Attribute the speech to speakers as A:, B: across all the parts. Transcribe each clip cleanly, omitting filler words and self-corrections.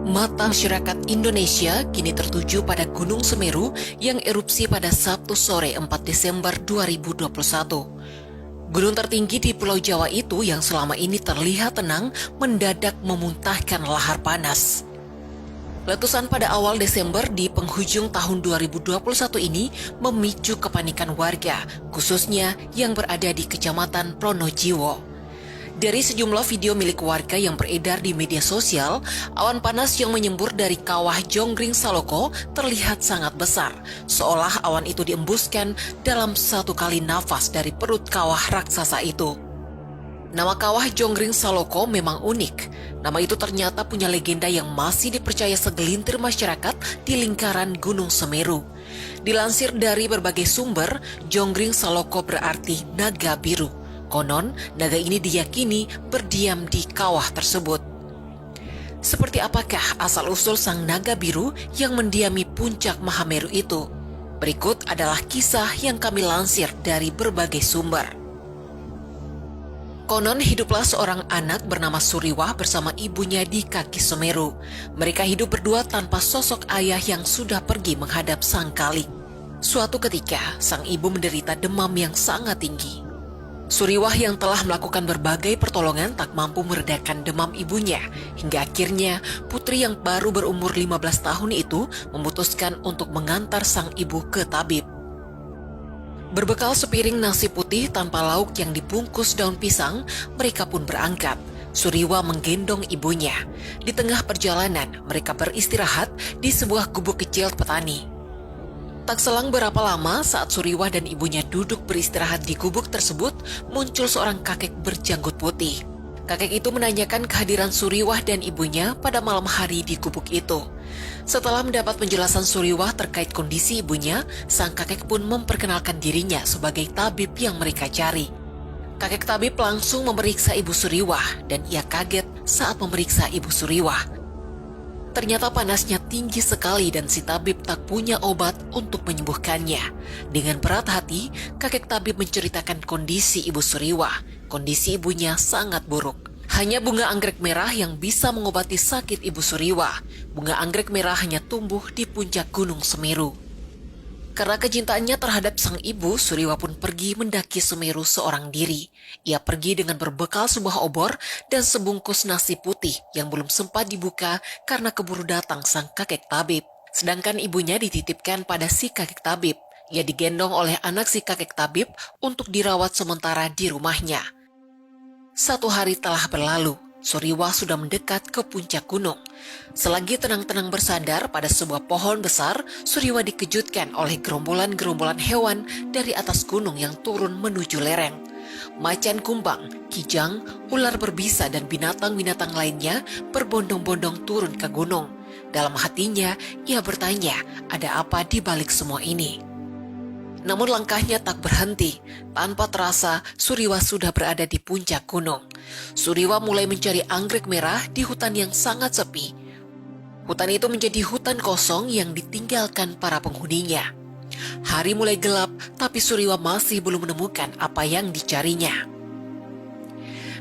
A: Mata masyarakat Indonesia kini tertuju pada Gunung Semeru yang erupsi pada Sabtu sore 4 Desember 2021. Gunung tertinggi di Pulau Jawa itu yang selama ini terlihat tenang mendadak memuntahkan lahar panas. Letusan pada awal Desember di penghujung tahun 2021 ini memicu kepanikan warga, khususnya yang berada di Kecamatan Pronojiwo. Dari sejumlah video milik warga yang beredar di media sosial, awan panas yang menyembur dari kawah Jonggring Saloko terlihat sangat besar, seolah awan itu diembuskan dalam satu kali nafas dari perut kawah raksasa itu. Nama kawah Jonggring Saloko memang unik. Nama itu ternyata punya legenda yang masih dipercaya segelintir masyarakat di lingkaran Gunung Semeru. Dilansir dari berbagai sumber, Jonggring Saloko berarti naga biru. Konon, naga ini diyakini berdiam di kawah tersebut. Seperti apakah asal-usul sang naga biru yang mendiami puncak Mahameru itu? Berikut adalah kisah yang kami lansir dari berbagai sumber. Konon hiduplah seorang anak bernama Suriwah bersama ibunya di kaki Semeru. Mereka hidup berdua tanpa sosok ayah yang sudah pergi menghadap sang kalik. Suatu ketika, sang ibu menderita demam yang sangat tinggi. Suriwah yang telah melakukan berbagai pertolongan tak mampu meredakan demam ibunya, hingga akhirnya putri yang baru berumur 15 tahun itu memutuskan untuk mengantar sang ibu ke tabib. Berbekal sepiring nasi putih tanpa lauk yang dibungkus daun pisang, mereka pun berangkat. Suriwah menggendong ibunya. Di tengah perjalanan, mereka beristirahat di sebuah gubuk kecil petani. Tak selang berapa lama saat Suriwah dan ibunya duduk beristirahat di gubuk tersebut, muncul seorang kakek berjanggut putih. Kakek itu menanyakan kehadiran Suriwah dan ibunya pada malam hari di gubuk itu. Setelah mendapat penjelasan Suriwah terkait kondisi ibunya, sang kakek pun memperkenalkan dirinya sebagai tabib yang mereka cari. Kakek tabib langsung memeriksa ibu Suriwah dan ia kaget saat memeriksa ibu Suriwah. Ternyata panasnya tinggi sekali dan si tabib tak punya obat untuk menyembuhkannya. Dengan berat hati, kakek tabib menceritakan kondisi ibu Suriwah. Kondisi ibunya sangat buruk. Hanya bunga anggrek merah yang bisa mengobati sakit ibu Suriwah. Bunga anggrek merah hanya tumbuh di puncak Gunung Semeru. Karena kecintaannya terhadap sang ibu, Suriwah pun pergi mendaki Semeru seorang diri. Ia pergi dengan berbekal sebuah obor dan sebungkus nasi putih yang belum sempat dibuka karena keburu datang sang kakek tabib. Sedangkan ibunya dititipkan pada si kakek tabib. Ia digendong oleh anak si kakek tabib untuk dirawat sementara di rumahnya. 1 hari telah berlalu. Suriwah sudah mendekat ke puncak gunung. Selagi tenang-tenang bersandar pada sebuah pohon besar, Suriwah dikejutkan oleh gerombolan-gerombolan hewan dari atas gunung yang turun menuju lereng. Macan kumbang, kijang, ular berbisa, dan binatang-binatang lainnya berbondong-bondong turun ke gunung. Dalam hatinya, ia bertanya, ada apa di balik semua ini? Namun langkahnya tak berhenti. Tanpa terasa, Suriwah sudah berada di puncak gunung. Suriwah mulai mencari anggrek merah di hutan yang sangat sepi. Hutan itu menjadi hutan kosong yang ditinggalkan para penghuninya. Hari mulai gelap, tapi Suriwah masih belum menemukan apa yang dicarinya.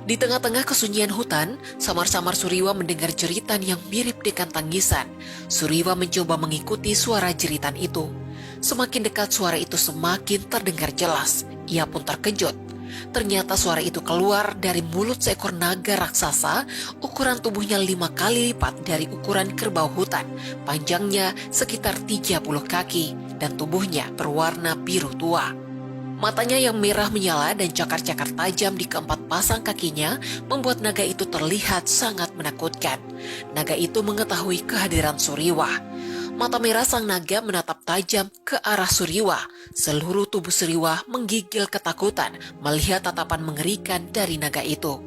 A: Di tengah-tengah kesunyian hutan, samar-samar Suriwah mendengar jeritan yang mirip dengan tangisan. Suriwah mencoba mengikuti suara jeritan itu. Semakin dekat suara itu semakin terdengar jelas. Ia pun terkejut. Ternyata suara itu keluar dari mulut seekor naga raksasa, ukuran tubuhnya 5 kali lipat dari ukuran kerbau hutan. Panjangnya sekitar 30 kaki dan tubuhnya berwarna biru tua. Matanya yang merah menyala dan cakar-cakar tajam di keempat pasang kakinya membuat naga itu terlihat sangat menakutkan. Naga itu mengetahui kehadiran Suriwah. Mata merah sang naga menatap tajam ke arah Suriwah. Seluruh tubuh Suriwah menggigil ketakutan melihat tatapan mengerikan dari naga itu.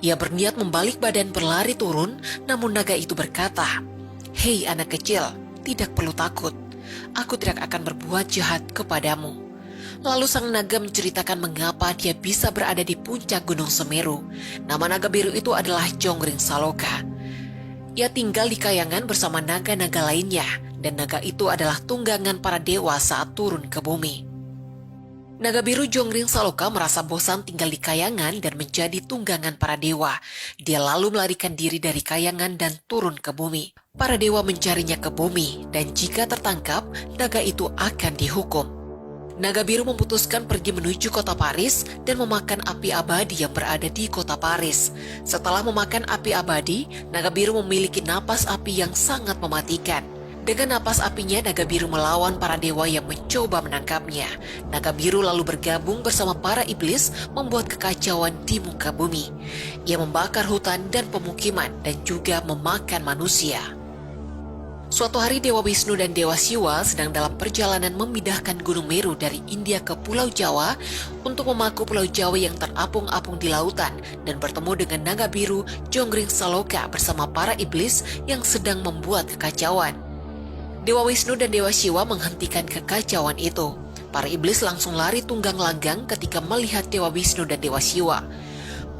A: Ia berniat membalik badan berlari turun, namun naga itu berkata, "Hei anak kecil, tidak perlu takut. Aku tidak akan berbuat jahat kepadamu." Lalu sang naga menceritakan mengapa dia bisa berada di puncak Gunung Semeru. Nama naga biru itu adalah Jonggring Saloka. Ia tinggal di kayangan bersama naga-naga lainnya, dan naga itu adalah tunggangan para dewa saat turun ke bumi. Naga biru Jonggring Saloka merasa bosan tinggal di kayangan dan menjadi tunggangan para dewa. Dia lalu melarikan diri dari kayangan dan turun ke bumi. Para dewa mencarinya ke bumi, dan jika tertangkap, naga itu akan dihukum. Naga biru memutuskan pergi menuju kota Paris dan memakan api abadi yang berada di kota Paris. Setelah memakan api abadi, naga biru memiliki napas api yang sangat mematikan. Dengan napas apinya, naga biru melawan para dewa yang mencoba menangkapnya. Naga biru lalu bergabung bersama para iblis membuat kekacauan di muka bumi. Ia membakar hutan dan pemukiman dan juga memakan manusia. Suatu hari Dewa Wisnu dan Dewa Siwa sedang dalam perjalanan memindahkan Gunung Meru dari India ke Pulau Jawa untuk memaku Pulau Jawa yang terapung-apung di lautan dan bertemu dengan naga biru Jonggring Saloka bersama para iblis yang sedang membuat kekacauan. Dewa Wisnu dan Dewa Siwa menghentikan kekacauan itu. Para iblis langsung lari tunggang langgang ketika melihat Dewa Wisnu dan Dewa Siwa.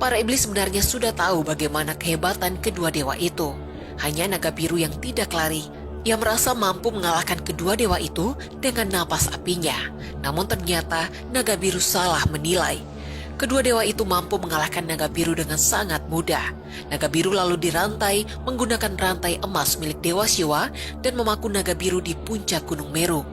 A: Para iblis sebenarnya sudah tahu bagaimana kehebatan kedua dewa itu. Hanya naga biru yang tidak lari. Ia merasa mampu mengalahkan kedua dewa itu dengan napas apinya. Namun ternyata naga biru salah menilai. Kedua dewa itu mampu mengalahkan naga biru dengan sangat mudah. Naga biru lalu dirantai menggunakan rantai emas milik Dewa Siwa dan memaku naga biru di puncak Gunung Meru.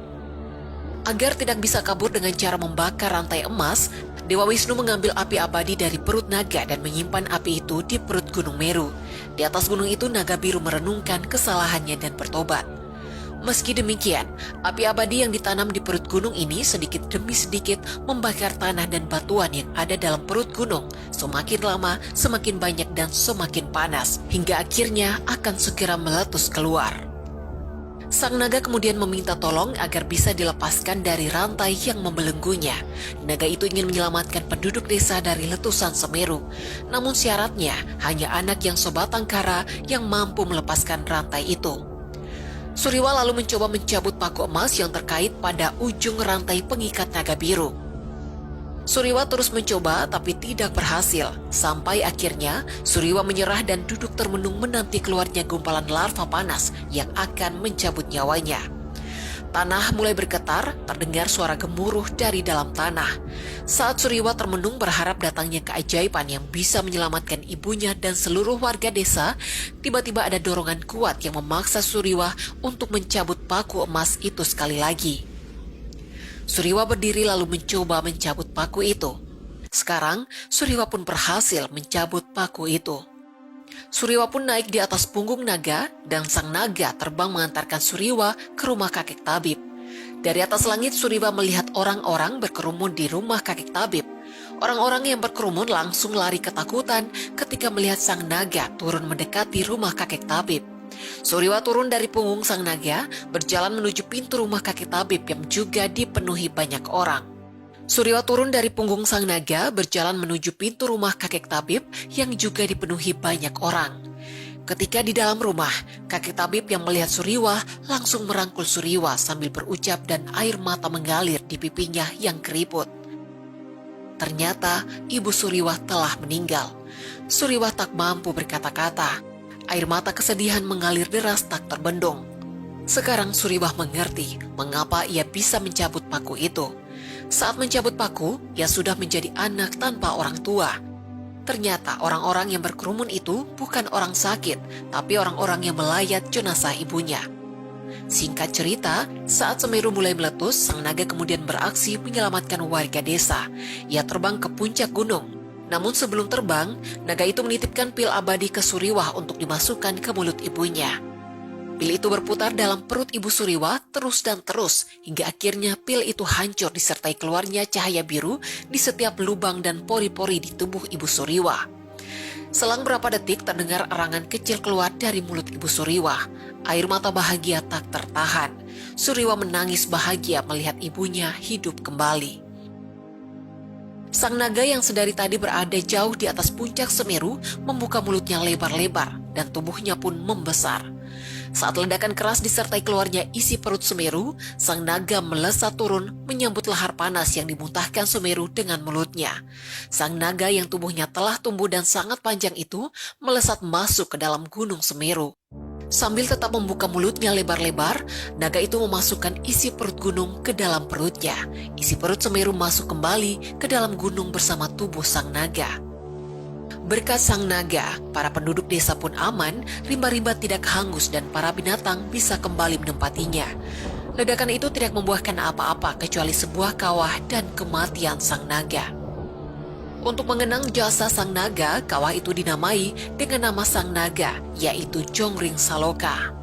A: Agar tidak bisa kabur dengan cara membakar rantai emas, Dewa Wisnu mengambil api abadi dari perut naga dan menyimpan api itu di perut Gunung Meru. Di atas gunung itu naga biru merenungkan kesalahannya dan bertobat. Meski demikian, api abadi yang ditanam di perut gunung ini sedikit demi sedikit membakar tanah dan batuan yang ada dalam perut gunung. Semakin lama, semakin banyak dan semakin panas, hingga akhirnya akan segera meletus keluar. Sang naga kemudian meminta tolong agar bisa dilepaskan dari rantai yang membelenggunya. Naga itu ingin menyelamatkan penduduk desa dari letusan Semeru. Namun syaratnya hanya anak yang sebatang kara yang mampu melepaskan rantai itu. Suriwa lalu mencoba mencabut paku emas yang terkait pada ujung rantai pengikat naga biru. Suriwa terus mencoba tapi tidak berhasil. Sampai akhirnya Suriwa menyerah dan duduk termenung menanti keluarnya gumpalan larva panas yang akan mencabut nyawanya. Tanah mulai bergetar, terdengar suara gemuruh dari dalam tanah. Saat Suriwa termenung berharap datangnya keajaiban yang bisa menyelamatkan ibunya dan seluruh warga desa, tiba-tiba ada dorongan kuat yang memaksa Suriwa untuk mencabut paku emas itu sekali lagi. Suriwa berdiri lalu mencoba mencabut paku itu. Sekarang, Suriwa pun berhasil mencabut paku itu. Suriwa pun naik di atas punggung naga dan sang naga terbang mengantarkan Suriwa ke rumah kakek tabib. Dari atas langit Suriwa melihat orang-orang berkerumun di rumah kakek tabib. Orang-orang yang berkerumun langsung lari ketakutan ketika melihat sang naga turun mendekati rumah kakek tabib. Suriwa turun dari punggung sang naga, berjalan menuju pintu rumah kakek tabib yang juga dipenuhi banyak orang. Suriwa turun dari punggung sang naga, berjalan menuju pintu rumah kakek tabib yang juga dipenuhi banyak orang. Ketika di dalam rumah, kakek tabib yang melihat Suriwa langsung merangkul Suriwa sambil berucap dan air mata mengalir di pipinya yang keriput. Ternyata ibu Suriwa telah meninggal. Suriwa tak mampu berkata-kata. Air mata kesedihan mengalir deras tak terbendung. Sekarang Suriwa mengerti mengapa ia bisa mencabut paku itu. Saat mencabut paku, ia sudah menjadi anak tanpa orang tua. Ternyata orang-orang yang berkerumun itu bukan orang sakit, tapi orang-orang yang melayat jenazah ibunya. Singkat cerita, saat Semeru mulai meletus, sang naga kemudian beraksi menyelamatkan warga desa. Ia terbang ke puncak gunung. Namun sebelum terbang, naga itu menitipkan pil abadi ke Suriwa untuk dimasukkan ke mulut ibunya. Pil itu berputar dalam perut ibu Suriwa terus dan terus, hingga akhirnya pil itu hancur disertai keluarnya cahaya biru di setiap lubang dan pori-pori di tubuh ibu Suriwa. Selang berapa detik terdengar erangan kecil keluar dari mulut ibu Suriwa. Air mata bahagia tak tertahan. Suriwa menangis bahagia melihat ibunya hidup kembali. Sang naga yang sedari tadi berada jauh di atas puncak Semeru membuka mulutnya lebar-lebar dan tubuhnya pun membesar. Saat ledakan keras disertai keluarnya isi perut Semeru, sang naga melesat turun menyambut lahar panas yang dimuntahkan Semeru dengan mulutnya. Sang naga yang tubuhnya telah tumbuh dan sangat panjang itu melesat masuk ke dalam gunung Semeru. Sambil tetap membuka mulutnya lebar-lebar, naga itu memasukkan isi perut gunung ke dalam perutnya. Isi perut Semeru masuk kembali ke dalam gunung bersama tubuh sang naga. Berkat sang naga, para penduduk desa pun aman, rimba-rimba tidak hangus dan para binatang bisa kembali menempatinya. Ledakan itu tidak membuahkan apa-apa kecuali sebuah kawah dan kematian sang naga. Untuk mengenang jasa sang naga, kawah itu dinamai dengan nama sang naga, yaitu Jongring Saloka.